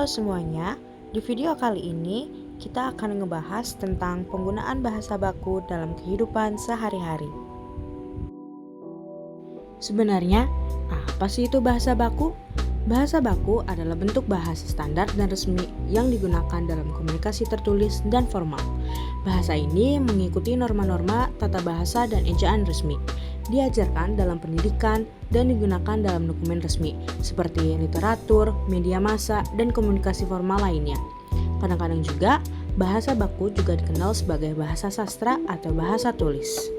semuanya, di video kali ini kita akan ngebahas tentang penggunaan bahasa baku dalam kehidupan sehari-hari. Sebenarnya, apa sih itu bahasa baku? Bahasa baku adalah bentuk bahasa standar dan resmi yang digunakan dalam komunikasi tertulis dan formal. Bahasa ini mengikuti norma-norma tata bahasa dan ejaan resmi. Diajarkan dalam pendidikan dan digunakan dalam dokumen resmi seperti literatur, media massa, dan komunikasi formal lainnya. Kadang-kadang juga bahasa baku juga dikenal sebagai bahasa sastra atau bahasa tulis.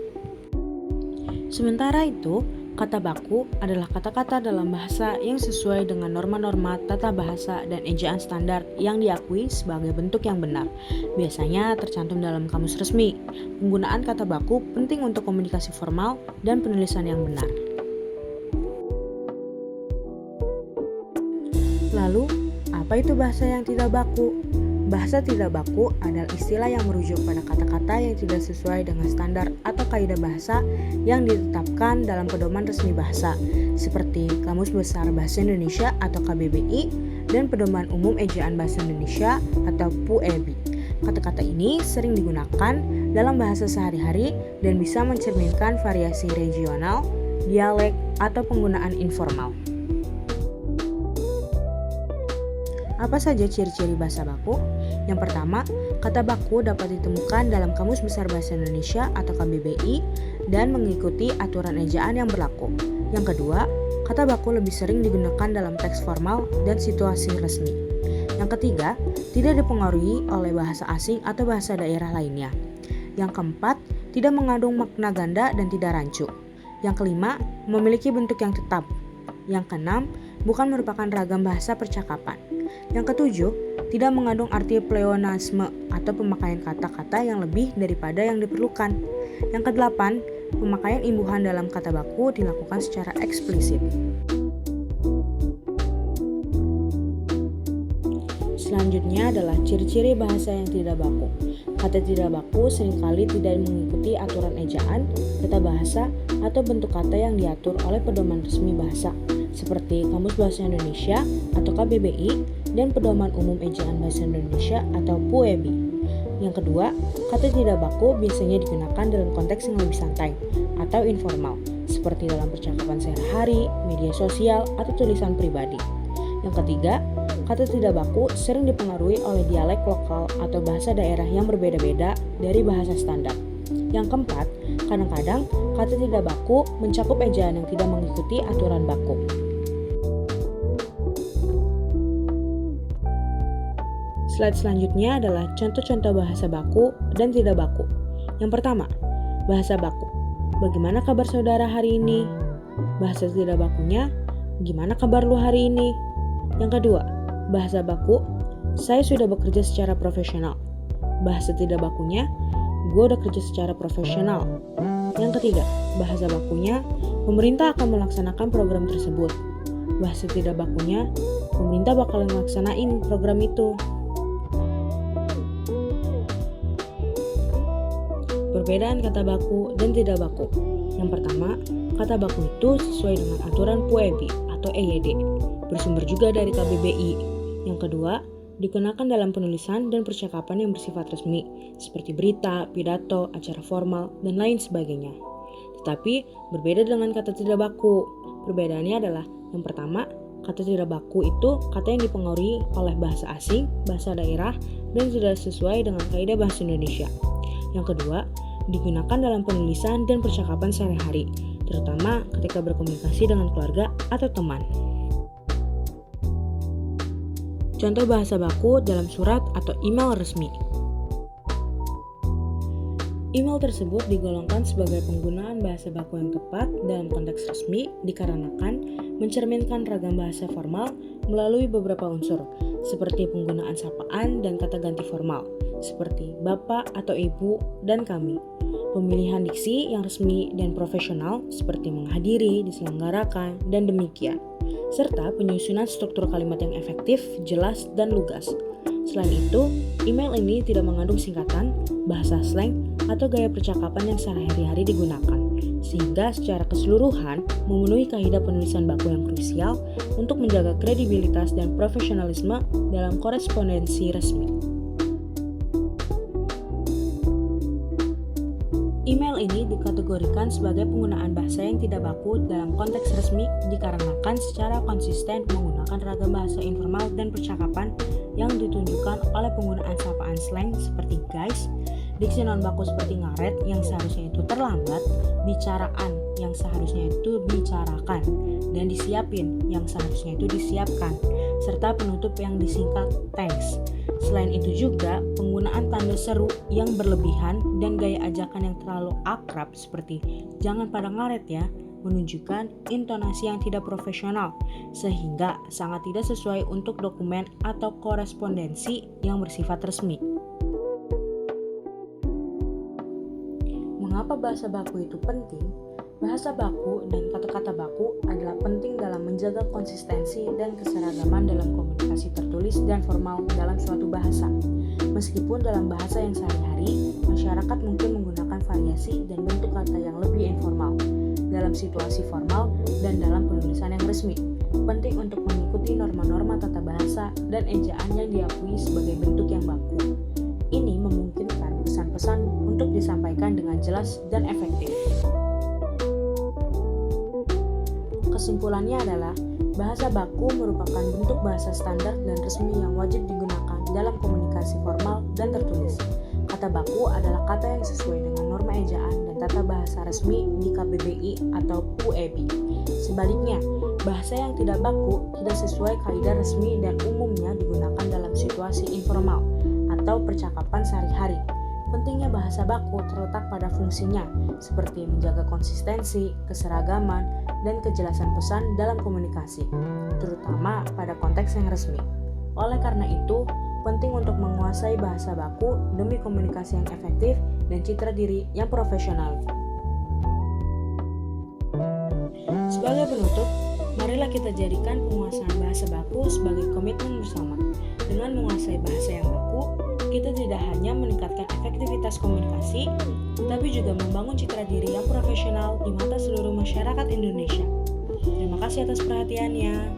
Sementara itu, kata baku adalah kata-kata dalam bahasa yang sesuai dengan norma-norma tata bahasa dan ejaan standar yang diakui sebagai bentuk yang benar. Biasanya tercantum dalam kamus resmi. Penggunaan kata baku penting untuk komunikasi formal dan penulisan yang benar. Lalu, apa itu bahasa yang tidak baku? Bahasa tidak baku adalah istilah yang merujuk pada kata-kata yang tidak sesuai dengan standar atau kaidah bahasa yang ditetapkan dalam pedoman resmi bahasa, seperti Kamus Besar Bahasa Indonesia atau KBBI dan Pedoman Umum Ejaan Bahasa Indonesia atau PUEB. Kata-kata ini sering digunakan dalam bahasa sehari-hari dan bisa mencerminkan variasi regional, dialek, atau penggunaan informal. Apa saja ciri-ciri bahasa baku? Yang pertama, kata baku dapat ditemukan dalam Kamus Besar Bahasa Indonesia atau KBBI dan mengikuti aturan ejaan yang berlaku. Yang kedua, kata baku lebih sering digunakan dalam teks formal dan situasi resmi. Yang ketiga, tidak dipengaruhi oleh bahasa asing atau bahasa daerah lainnya. Yang keempat, tidak mengandung makna ganda dan tidak rancu. Yang kelima, memiliki bentuk yang tetap. Yang keenam, bukan merupakan ragam bahasa percakapan. Yang ketujuh, tidak mengandung arti pleonasme atau pemakaian kata-kata yang lebih daripada yang diperlukan. Yang kedelapan, pemakaian imbuhan dalam kata baku dilakukan secara eksplisit. Selanjutnya adalah ciri-ciri bahasa yang tidak baku. Kata tidak baku seringkali tidak mengikuti aturan ejaan, tata bahasa, atau bentuk kata yang diatur oleh pedoman resmi bahasa, seperti Kamus Bahasa Indonesia atau KBBI dan Pedoman Umum Ejaan Bahasa Indonesia atau PUEB. Yang kedua, kata tidak baku biasanya digunakan dalam konteks yang lebih santai atau informal, seperti dalam percakapan sehari-hari, media sosial, atau tulisan pribadi. Yang ketiga, kata tidak baku sering dipengaruhi oleh dialek lokal atau bahasa daerah yang berbeda-beda dari bahasa standar. Yang keempat, kadang-kadang kata tidak baku mencakup ejaan yang tidak mengikuti aturan baku. Slide selanjutnya adalah contoh-contoh bahasa baku dan tidak baku. Yang pertama, bahasa baku. Bagaimana kabar saudara hari ini? Bahasa tidak bakunya, gimana kabar lu hari ini? Yang kedua, bahasa baku. Saya sudah bekerja secara profesional. Bahasa tidak bakunya, gue udah kerja secara profesional. Yang ketiga, bahasa bakunya, pemerintah akan melaksanakan program tersebut. Bahasa tidak bakunya, pemerintah bakal melaksanain program itu. Perbedaan kata baku dan tidak baku. Yang pertama, kata baku itu sesuai dengan aturan PUEB atau EYD, bersumber juga dari KBBI. Yang kedua, digunakan dalam penulisan dan percakapan yang bersifat resmi, seperti berita, pidato, acara formal, dan lain sebagainya. Tetapi, berbeda dengan kata tidak baku. Perbedaannya adalah, yang pertama, kata tidak baku itu kata yang dipengaruhi oleh bahasa asing, bahasa daerah, dan tidak sesuai dengan kaidah bahasa Indonesia. Yang kedua, digunakan dalam penulisan dan percakapan sehari-hari, terutama ketika berkomunikasi dengan keluarga atau teman. Contoh bahasa baku dalam surat atau email resmi. Email tersebut digolongkan sebagai penggunaan bahasa baku yang tepat dalam konteks resmi dikarenakan mencerminkan ragam bahasa formal melalui beberapa unsur, seperti penggunaan sapaan dan kata ganti formal, seperti bapak atau ibu dan kami. Pemilihan diksi yang resmi dan profesional seperti menghadiri, diselenggarakan, dan demikian. Serta penyusunan struktur kalimat yang efektif, jelas, dan lugas. Selain itu, email ini tidak mengandung singkatan, bahasa slang, atau gaya percakapan yang sehari-hari digunakan. sehingga secara keseluruhan memenuhi kaidah penulisan baku yang krusial untuk menjaga kredibilitas dan profesionalisme dalam korespondensi resmi. Email ini dikategorikan sebagai penggunaan bahasa yang tidak baku dalam konteks resmi dikarenakan secara konsisten menggunakan ragam bahasa informal dan percakapan yang ditunjukkan oleh penggunaan sapaan slang seperti guys, diksi non baku seperti ngaret yang seharusnya itu terlambat, bicaraan yang seharusnya itu bicarakan, dan disiapin yang seharusnya itu disiapkan, serta penutup yang disingkat thanks. Selain itu juga, penggunaan tanda seru yang berlebihan dan gaya ajakan yang terlalu akrab seperti jangan pada ngaret ya, menunjukkan intonasi yang tidak profesional, sehingga sangat tidak sesuai untuk dokumen atau korespondensi yang bersifat resmi. Mengapa bahasa baku itu penting? Bahasa baku dan kata-kata baku adalah penting dalam menjaga konsistensi dan keseragaman dalam komunikasi tertulis dan formal dalam suatu bahasa. Meskipun dalam bahasa yang sehari-hari, masyarakat mungkin menggunakan variasi dan bentuk kata yang lebih informal dalam situasi formal dan dalam penulisan yang resmi. Penting untuk mengikuti norma-norma tata bahasa dan ejaan yang diakui sebagai bentuk yang baku. Ini memungkinkan pesan-pesan untuk disampaikan dengan jelas dan efektif. Kesimpulannya adalah, bahasa baku merupakan bentuk bahasa standar dan resmi yang wajib digunakan dalam komunikasi formal dan tertulis. Kata baku adalah kata yang sesuai dengan norma ejaan dan tata bahasa resmi di KBBI atau UEB. Sebaliknya, bahasa yang tidak baku tidak sesuai kaidah resmi dan umumnya digunakan dalam situasi informal atau percakapan sehari-hari. Pentingnya bahasa baku terletak pada fungsinya, seperti menjaga konsistensi, keseragaman, dan kejelasan pesan dalam komunikasi, terutama pada konteks yang resmi. Oleh karena itu, penting untuk menguasai bahasa baku demi komunikasi yang efektif dan citra diri yang profesional. Sebagai penutup, marilah kita jadikan penguasaan bahasa baku sebagai komitmen bersama. Dengan menguasai bahasa yang baku, kita tidak hanya meningkatkan efektivitas komunikasi, tetapi juga membangun citra diri yang profesional di mata seluruh masyarakat Indonesia. Terima kasih atas perhatiannya.